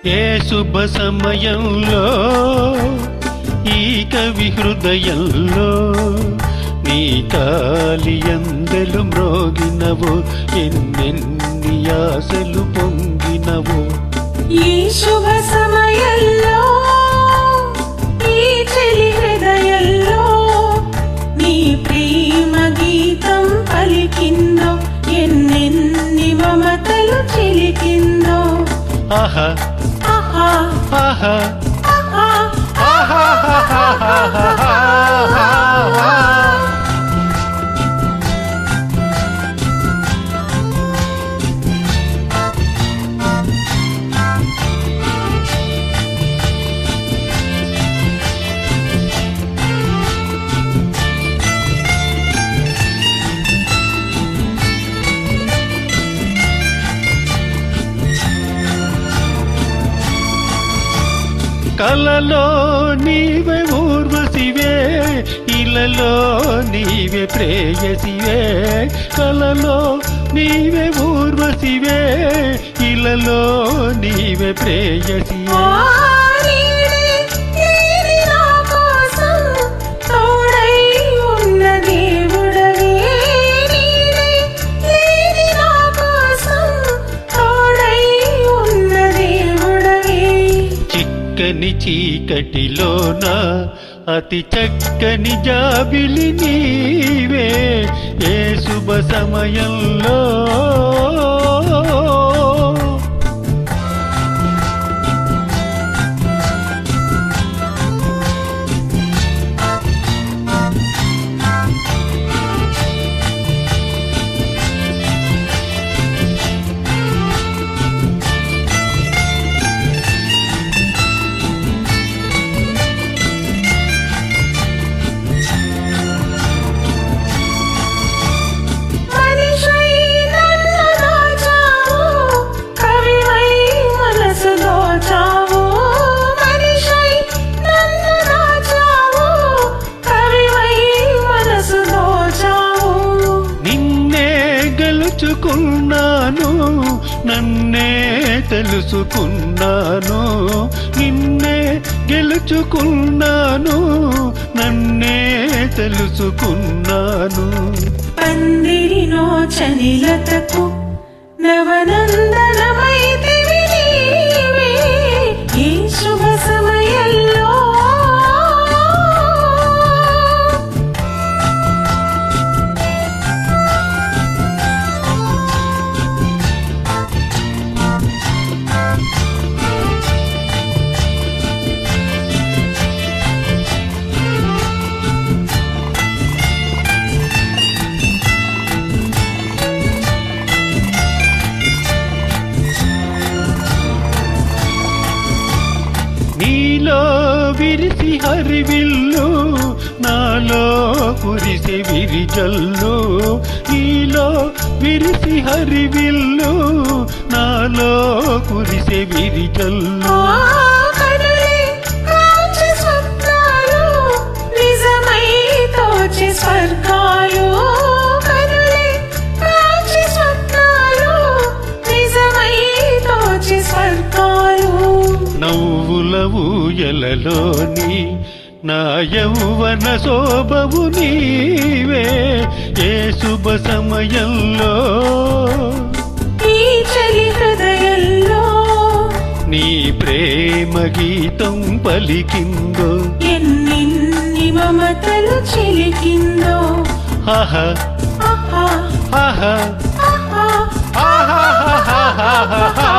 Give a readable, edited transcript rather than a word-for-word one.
ఏ శుభ సమయంలో ఈ కవి హృదయంలో నీ కాలి అందెలు మ్రోగినవో, ఎన్నెన్ని ఆశలు పొంగినవో. ఈ శుభ సమయంలో ఈ చెలి హృదయంలో నీ ప్రేమ గీతం పలికిందో, ఎన్నెన్ని మమతలు చిలికిందో. ఆహా ఆహా ఆహా ఆహా కలలో నీవే ఊర్వశివే, ఇలలో నీవే ప్రేయసివే. కలలో నీవే ఊర్వశివే, ఇలలో నీవే ప్రేయసివే. చక్కని చీకటిలోన అతి చక్కని జాబిలి నీవే, ఏ శుభ సమయంలో. తెలుసుకున్నాను, నన్నే తెలుసుకున్నాను, నిన్నే గెలుచుకున్నాను, నన్నే తెలుసుకున్నాను. పందిరినో చనిలతకు నవనందనమైతివి నీవే, ఈ శుభ సమయంలో. నీలో విరిసి హరివిల్లు, నాలో కురిసి విరిజల్లు. నీలో విరిసి హరివిల్లు, నాలో కురిసి విరిజల్లు. స్వర్గాలు కనులే కాచి స్వప్నాలు, నిజమై తోచి స్వర్గాలు. నవ్వుల ఊయలలోని నా యౌవన శోభవు నీవే, ఏ శుభ సమయంలో ఈ చలి హృదయంలో నీ ప్రేమ గీతం పలికిందో, ఎన్నెన్ని మమతలు చిలికిందో. ఆహా ఆహా ఆహా ఆహా ఆహా ఆహా